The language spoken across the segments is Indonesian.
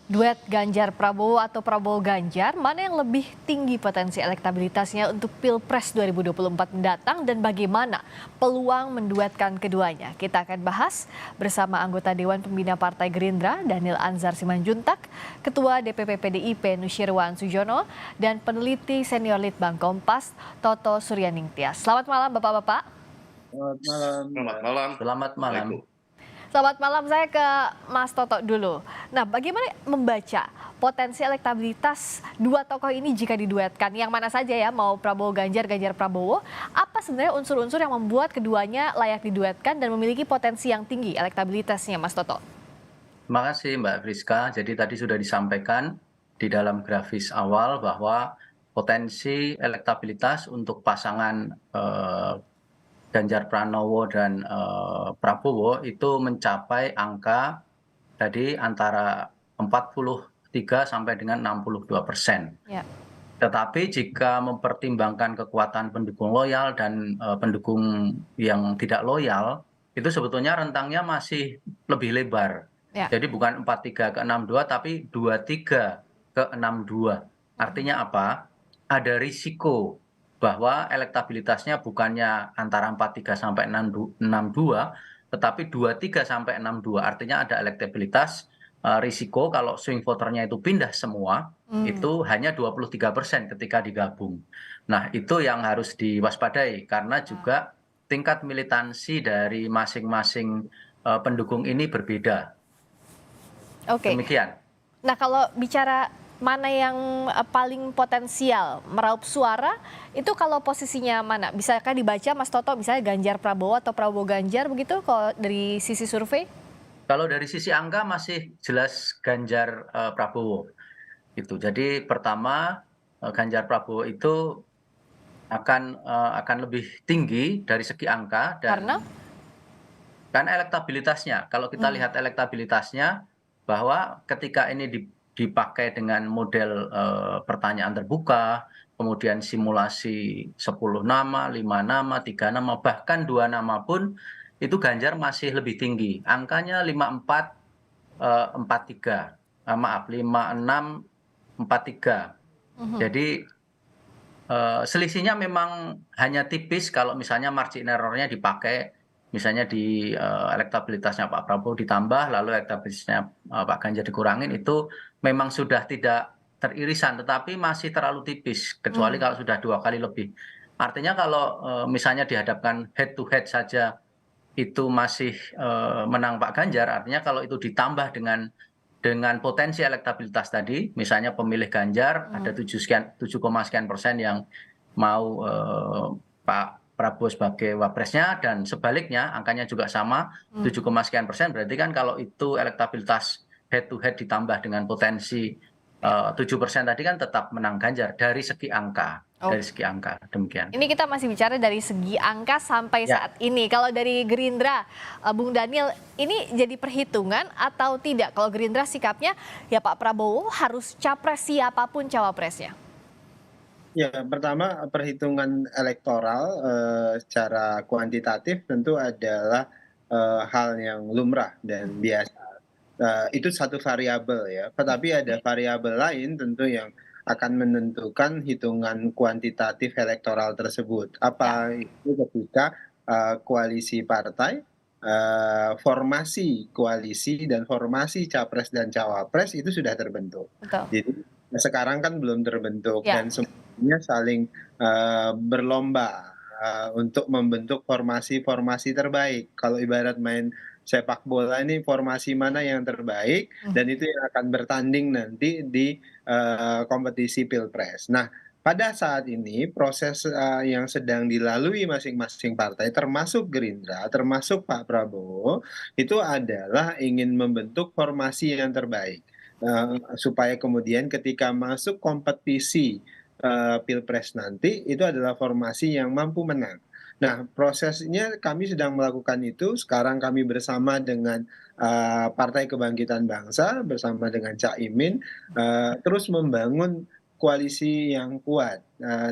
Duet Ganjar Prabowo atau Prabowo Ganjar, mana yang lebih tinggi potensi elektabilitasnya untuk Pilpres 2024 mendatang dan bagaimana peluang menduetkan keduanya? Kita akan bahas bersama anggota Dewan Pembina Partai Gerindra, Daniel Anzar Simanjuntak, Ketua DPP PDIP Nusyirwan Sujono, dan peneliti senior Litbang Kompas, Toto Suryaningtyas. Selamat malam Bapak-Bapak. Selamat malam. Selamat malam. Selamat malam. Selamat malam, saya ke Mas Toto dulu. Nah, bagaimana membaca potensi elektabilitas dua tokoh ini jika diduetkan? Yang mana saja ya, mau Prabowo Ganjar, Ganjar Prabowo. Apa sebenarnya unsur-unsur yang membuat keduanya layak diduetkan dan memiliki potensi yang tinggi elektabilitasnya, Mas Toto? Terima kasih Mbak Friska. Jadi tadi sudah disampaikan di dalam grafis awal bahwa potensi elektabilitas untuk pasangan Ganjar Pranowo dan Prabowo itu mencapai angka tadi antara 43 sampai dengan 62%. Ya. Tetapi jika mempertimbangkan kekuatan pendukung loyal dan pendukung yang tidak loyal, itu sebetulnya rentangnya masih lebih lebar. Ya. Jadi bukan 43 ke 62, tapi 23 ke 62. Artinya apa? Ada risiko bahwa elektabilitasnya bukannya antara 43 sampai 62, tetapi 23 sampai 62. Artinya ada elektabilitas risiko kalau swing voternya itu pindah semua, itu hanya 23% ketika digabung. Nah, itu yang harus diwaspadai karena juga tingkat militansi dari masing-masing pendukung ini berbeda. Oke. Demikian. Nah, kalau bicara mana yang paling potensial meraup suara, itu kalau posisinya mana? Bisakah dibaca Mas Toto, misalnya Ganjar Prabowo atau Prabowo Ganjar begitu kalau dari sisi survei? Kalau dari sisi angka masih jelas Ganjar Prabowo. Jadi pertama Ganjar Prabowo itu akan lebih tinggi dari segi angka Karena? dan elektabilitasnya. Kalau kita lihat elektabilitasnya bahwa ketika ini dipakai dengan model pertanyaan terbuka, kemudian simulasi 10 nama, 5 nama, 3 nama, bahkan 2 nama pun itu Ganjar masih lebih tinggi. Angkanya 54, 43. Maaf, 56, 43. Jadi selisihnya memang hanya tipis kalau misalnya margin error-nya dipakai misalnya di elektabilitasnya Pak Prabowo ditambah lalu elektabilitasnya Pak Ganjar dikurangin, itu memang sudah tidak teririsan, tetapi masih terlalu tipis kecuali kalau sudah 2 kali lebih. Artinya kalau misalnya dihadapkan head to head saja itu masih menang Pak Ganjar, artinya kalau itu ditambah dengan potensi elektabilitas tadi, misalnya pemilih Ganjar ada 7,sekian% yang mau Pak Prabowo sebagai wapresnya, dan sebaliknya angkanya juga sama 7,sekian%. Berarti kan kalau itu elektabilitas head to head ditambah dengan potensi 7% tadi kan tetap menang Ganjar dari segi angka. Dari segi angka, demikian. Ini kita masih bicara dari segi angka sampai Ya. saat ini. Kalau dari Gerindra, Bung Daniel, ini jadi perhitungan atau tidak? Kalau Gerindra sikapnya, ya Pak Prabowo harus capres siapapun cawapresnya. Ya, pertama perhitungan elektoral secara kuantitatif tentu adalah hal yang lumrah dan biasa. Itu satu variabel ya, tetapi ada variabel lain tentu yang akan menentukan hitungan kuantitatif elektoral tersebut. Ya. Apa itu ketika koalisi partai, formasi koalisi dan formasi capres dan cawapres itu sudah terbentuk. Betul. Jadi sekarang kan belum terbentuk Ya. dan semuanya saling berlomba untuk membentuk formasi-formasi terbaik. Kalau ibarat main sepak bola ini formasi mana yang terbaik dan itu yang akan bertanding nanti di kompetisi Pilpres. Nah, pada saat ini proses yang sedang dilalui masing-masing partai termasuk Gerindra, termasuk Pak Prabowo, itu adalah ingin membentuk formasi yang terbaik. Supaya kemudian ketika masuk kompetisi Pilpres nanti itu adalah formasi yang mampu menang. Nah, prosesnya kami sedang melakukan itu. Sekarang kami bersama dengan Partai Kebangkitan Bangsa, bersama dengan Cak Imin, terus membangun koalisi yang kuat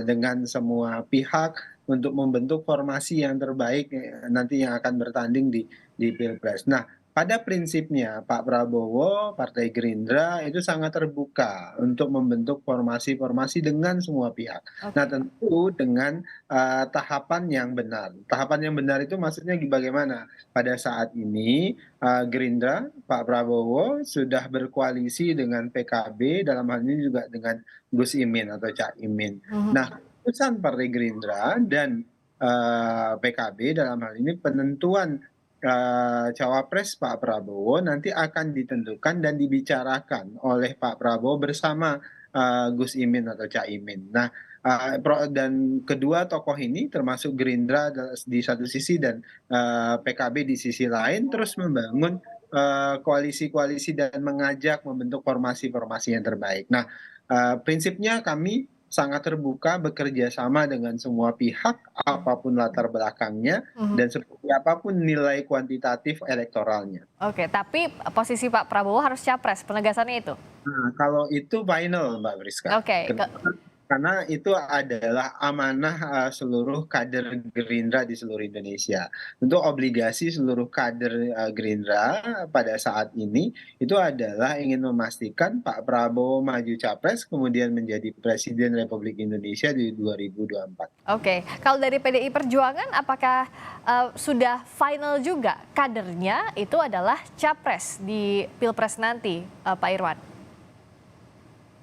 dengan semua pihak untuk membentuk formasi yang terbaik nanti yang akan bertanding di Pilpres. Nah, pada prinsipnya Pak Prabowo, Partai Gerindra itu sangat terbuka untuk membentuk formasi-formasi dengan semua pihak. Nah, Oke. tentu dengan, tahapan yang benar. Tahapan yang benar itu maksudnya bagaimana? Pada saat ini, Gerindra, Pak Prabowo sudah berkoalisi dengan PKB, dalam hal ini juga dengan Gus Imin atau Cak Imin. Mhm. Nah, keputusan Partai Gerindra dan, PKB dalam hal ini penentuan cawapres Pak Prabowo nanti akan ditentukan dan dibicarakan oleh Pak Prabowo bersama, Gus Imin atau Caimin. Nah, dan kedua tokoh ini termasuk Gerindra di satu sisi dan, PKB di sisi lain terus membangun, koalisi-koalisi dan mengajak membentuk formasi-formasi yang terbaik. Nah, prinsipnya kami sangat terbuka bekerja sama dengan semua pihak, apapun latar belakangnya, Mhm. dan seperti apapun nilai kuantitatif elektoralnya. Oke, tapi posisi Pak Prabowo harus capres, penegasannya itu? Nah, kalau itu final Mbak Friska. Oke, Karena itu adalah amanah, seluruh kader Gerindra di seluruh Indonesia. Tentu obligasi seluruh kader, Gerindra pada saat ini, itu adalah ingin memastikan Pak Prabowo maju capres, kemudian menjadi Presiden Republik Indonesia di 2024. oke. Kalau dari PDI Perjuangan apakah, sudah final juga kadernya itu adalah capres di Pilpres nanti, Pak Irwan?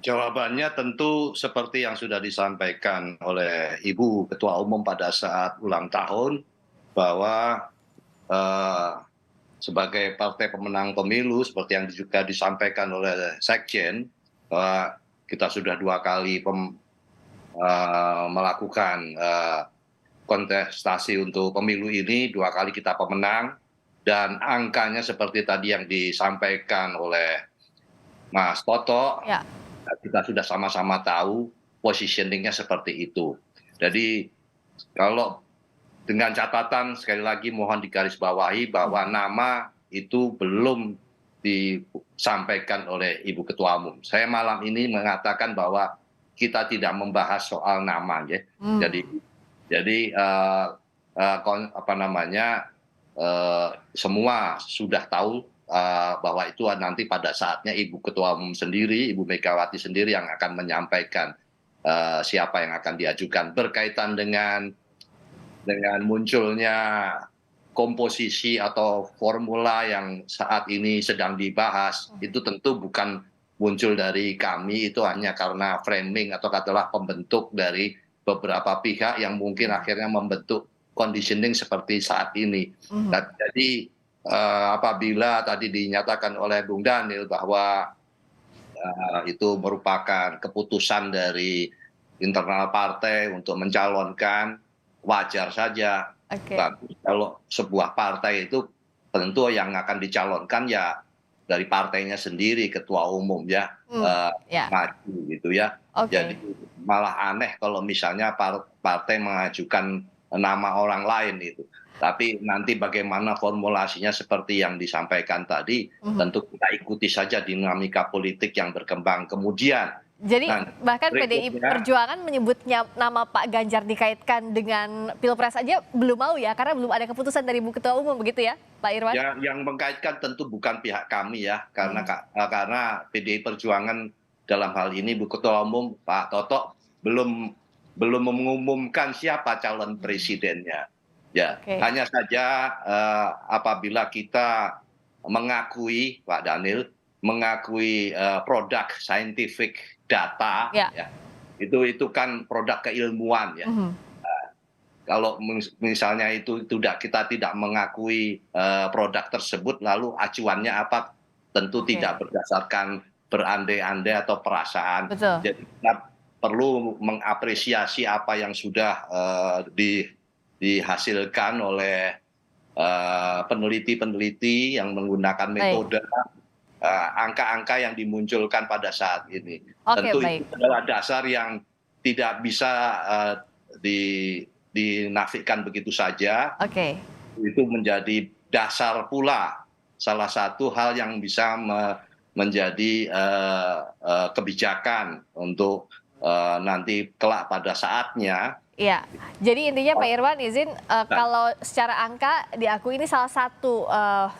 Jawabannya tentu seperti yang sudah disampaikan oleh Ibu Ketua Umum pada saat ulang tahun, bahwa eh, sebagai partai pemenang pemilu, seperti yang juga disampaikan oleh Sekjen, bahwa kita sudah 2 kali melakukan kontestasi untuk pemilu ini, 2 kali kita pemenang, dan angkanya seperti tadi yang disampaikan oleh Mas Toto, Ya. kita sudah sama-sama tahu positioning-nya seperti itu. Jadi kalau dengan catatan sekali lagi mohon digarisbawahi bahwa nama itu belum disampaikan oleh Ibu Ketua Umum. Saya malam ini mengatakan bahwa kita tidak membahas soal nama, ya. Hmm. Jadi semua sudah tahu bahwa itu nanti pada saatnya Ibu Ketua Umum sendiri, Ibu Megawati sendiri yang akan menyampaikan siapa yang akan diajukan. Berkaitan dengan munculnya komposisi atau formula yang saat ini sedang dibahas, itu tentu bukan muncul dari kami, itu hanya karena framing atau katakanlah pembentuk dari beberapa pihak yang mungkin akhirnya membentuk conditioning seperti saat ini. Jadi apabila tadi dinyatakan oleh Bung Daniel bahwa itu merupakan keputusan dari internal partai untuk mencalonkan, wajar saja. Oke. Kalau sebuah partai itu tentu yang akan dicalonkan ya dari partainya sendiri, ketua umum ya, Ya. maju gitu ya. Oke. Jadi malah aneh kalau misalnya partai mengajukan nama orang lain itu. Tapi nanti bagaimana formulasinya seperti yang disampaikan tadi, tentu kita ikuti saja dinamika politik yang berkembang. Kemudian, Jadi bahkan PDI berikutnya, Perjuangan menyebutnya nama Pak Ganjar dikaitkan dengan Pilpres aja belum mau ya, karena belum ada keputusan dari Ibu Ketua Umum, begitu ya, Pak Irwan? yang mengkaitkan tentu bukan pihak kami ya, karena PDI Perjuangan dalam hal ini Bu Ketua Umum Pak Toto belum mengumumkan siapa calon presidennya. Ya, Oke. hanya saja apabila kita mengakui, Pak Daniel, mengakui produk scientific data, Ya. ya, itu kan produk keilmuan ya. Kalau misalnya itu kita tidak mengakui produk tersebut, lalu acuannya apa? Tentu Oke. tidak berdasarkan berandai-andai atau perasaan. Betul. Jadi kita perlu mengapresiasi apa yang sudah dihasilkan oleh peneliti-peneliti yang menggunakan metode angka-angka yang dimunculkan pada saat ini. Oke, Tentu baik. itu adalah dasar yang tidak bisa dinafikan begitu saja. Oke. Itu menjadi dasar pula salah satu hal yang bisa menjadi kebijakan untuk nanti kelak pada saatnya Iya, jadi intinya Pak Irwan izin kalau secara angka diakui ini salah satu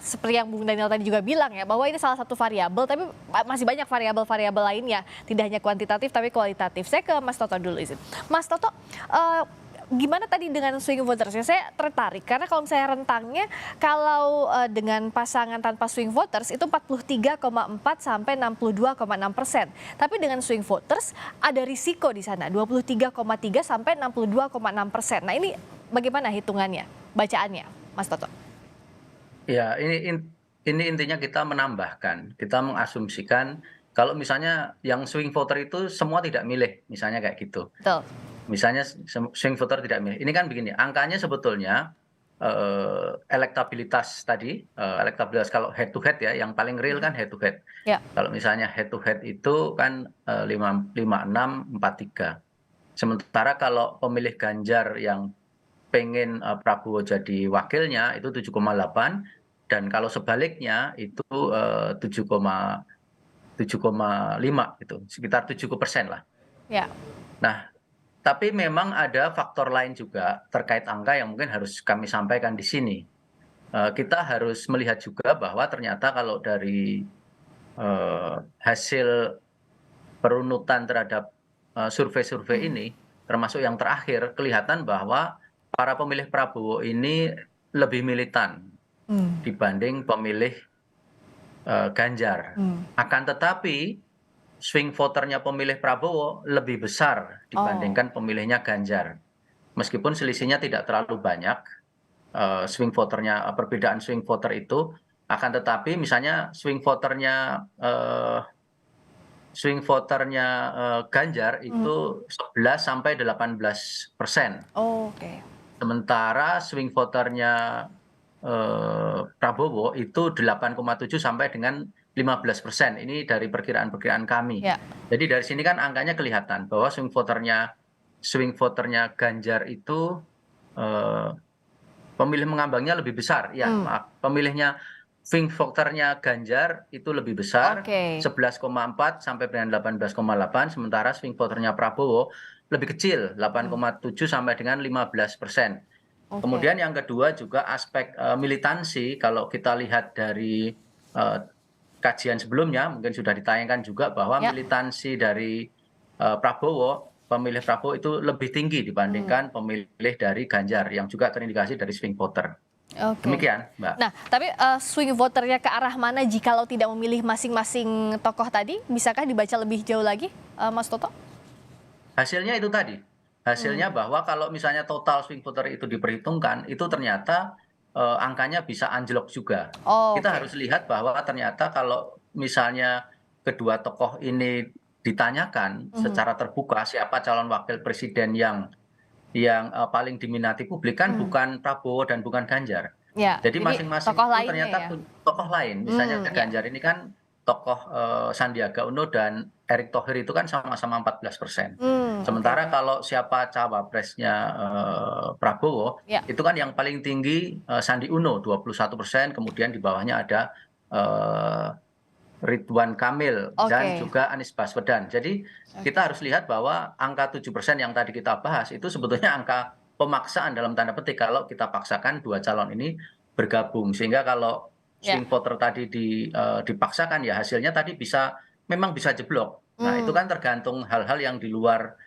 seperti yang Bung Daniel tadi juga bilang ya bahwa ini salah satu variabel tapi masih banyak variabel-variabel lainnya tidak hanya kuantitatif tapi kualitatif. Saya ke Mas Toto dulu izin. Mas Toto, gimana tadi dengan swing voters? Saya tertarik karena kalau misalnya rentangnya kalau dengan pasangan tanpa swing voters itu 43,4 sampai 62,6%. Tapi dengan swing voters ada risiko di sana 23,3 sampai 62,6%. Nah ini bagaimana hitungannya, bacaannya, Mas Toto? Ya, ini intinya kita menambahkan, kita mengasumsikan kalau misalnya yang swing voter itu semua tidak milih, misalnya kayak gitu. Betul. Misalnya swing voter tidak milih. Ini kan begini, angkanya sebetulnya elektabilitas tadi, elektabilitas kalau head to head ya, yang paling real kan head to head. Ya. Kalau misalnya head to head itu kan 56-43. Sementara kalau pemilih Ganjar yang pengen Prabowo jadi wakilnya itu 7,8 dan kalau sebaliknya itu 7,5 gitu, sekitar 70% lah. Ya. Nah, tapi memang ada faktor lain juga terkait angka yang mungkin harus kami sampaikan di sini. Kita harus melihat juga bahwa ternyata kalau dari hasil perunutan terhadap survei-survei ini, termasuk yang terakhir, kelihatan bahwa para pemilih Prabowo ini lebih militan dibanding pemilih Ganjar. Akan tetapi swing voternya pemilih Prabowo lebih besar dibandingkan pemilihnya Ganjar. Meskipun selisihnya tidak terlalu banyak, perbedaan swing voter itu, akan tetapi misalnya swing voternya Ganjar itu 11 sampai 18%. Oke. Sementara swing voternya Prabowo itu 8,7 sampai dengan 15%. Ini dari perkiraan-perkiraan kami. Ya. Jadi dari sini kan angkanya kelihatan bahwa swing voternya Ganjar itu pemilih mengambangnya lebih besar. Ya, maaf. Swing voternya Ganjar itu lebih besar, 11,4 sampai dengan 18,8. Sementara swing voternya Prabowo lebih kecil, 8,7 sampai dengan 15%. Kemudian yang kedua juga aspek militansi, kalau kita lihat dari kajian sebelumnya, mungkin sudah ditayangkan juga bahwa militansi dari pemilih Prabowo itu lebih tinggi dibandingkan pemilih dari Ganjar, yang juga terindikasi dari swing voter. Demikian, Mbak. Nah, tapi swing voternya ke arah mana jikalau tidak memilih masing-masing tokoh tadi? Bisakah dibaca lebih jauh lagi, Mas Toto? Hasilnya itu tadi. Hasilnya bahwa kalau misalnya total swing voter itu diperhitungkan, itu ternyata angkanya bisa anjlok juga. Kita harus lihat bahwa ternyata kalau misalnya kedua tokoh ini ditanyakan secara terbuka siapa calon wakil presiden yang paling diminati publik kan bukan Prabowo dan bukan Ganjar. Ya, jadi masing-masing itu ternyata tokoh lain. Misalnya Ganjar ini kan tokoh Sandiaga Uno dan Erick Thohir itu kan sama-sama 14%. Sementara kalau siapa cawapresnya Prabowo, itu kan yang paling tinggi Sandi Uno 21%, kemudian di bawahnya ada Ridwan Kamil dan juga Anies Baswedan. Jadi kita harus lihat bahwa angka 7% yang tadi kita bahas itu sebetulnya angka pemaksaan dalam tanda petik kalau kita paksakan dua calon ini bergabung. Sehingga kalau swing voter tadi dipaksakan ya hasilnya tadi memang bisa jeblok. Nah itu kan tergantung hal-hal yang di luar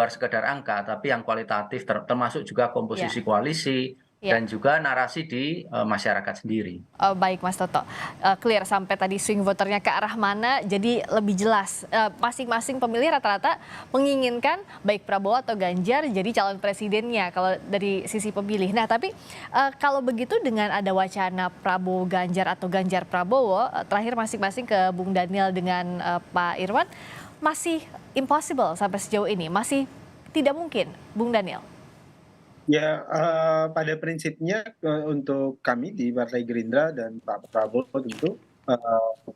sekedar angka, tapi yang kualitatif termasuk juga komposisi koalisi dan juga narasi di masyarakat sendiri. Baik Mas Toto, clear sampai tadi swing voternya ke arah mana, jadi lebih jelas. Masing-masing pemilih rata-rata menginginkan baik Prabowo atau Ganjar jadi calon presidennya kalau dari sisi pemilih. Nah tapi kalau begitu dengan ada wacana Prabowo Ganjar atau Ganjar Prabowo, terakhir masing-masing ke Bung Daniel dengan Pak Irwan, masih impossible sampai sejauh ini, masih tidak mungkin, Bung Daniel? Ya, pada prinsipnya untuk kami di Partai Gerindra dan Pak Prabowo tentu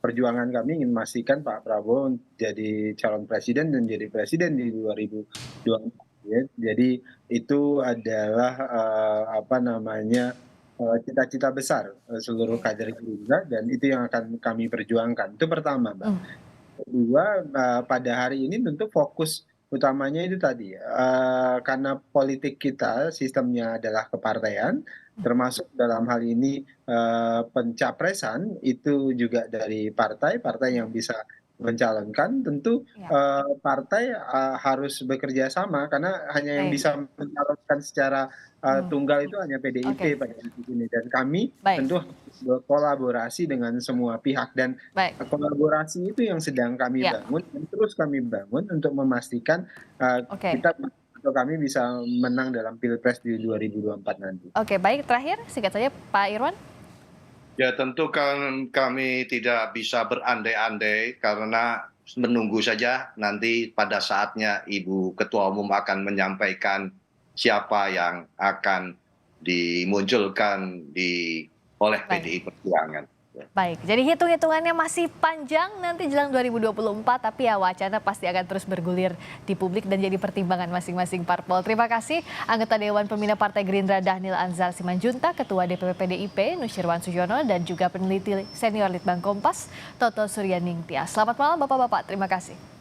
perjuangan kami ingin memastikan Pak Prabowo jadi calon presiden dan jadi presiden di 2024. Ya. Jadi itu adalah cita-cita besar seluruh kader Gerindra dan itu yang akan kami perjuangkan. Itu pertama, Mbak. Kedua, pada hari ini tentu fokus utamanya itu tadi, karena politik kita sistemnya adalah kepartaian, termasuk dalam hal ini, pencapresan itu juga dari partai, partai yang bisa mencalonkan, tentu, Ya, partai, harus bekerja sama karena hanya yang baik. bisa mencalonkan secara, Hmm, tunggal itu hanya oke, PDIP pada titik ini dan kami baik, tentu harus berkolaborasi dengan semua pihak dan baik. kolaborasi itu yang sedang kami Ya, bangun dan terus kami bangun untuk memastikan, oke. kita atau kami bisa menang dalam Pilpres di 2024 nanti. Oke, baik. Terakhir, singkat saja Pak Irwan. Ya tentu kan kami tidak bisa berandai-andai karena menunggu saja nanti pada saatnya Ibu Ketua Umum akan menyampaikan siapa yang akan dimunculkan oleh Baik. PDI Perjuangan. Baik, jadi hitung-hitungannya masih panjang nanti jelang 2024, tapi ya wacana pasti akan terus bergulir di publik dan jadi pertimbangan masing-masing parpol. Terima kasih anggota Dewan Pembina Partai Gerindra Dhanil Anzar Simanjuntak, Ketua DPP PDIP Nusyirwan Sujono, dan juga peneliti senior Litbang Kompas Toto Suryaningtyas. Selamat malam Bapak-Bapak, terima kasih.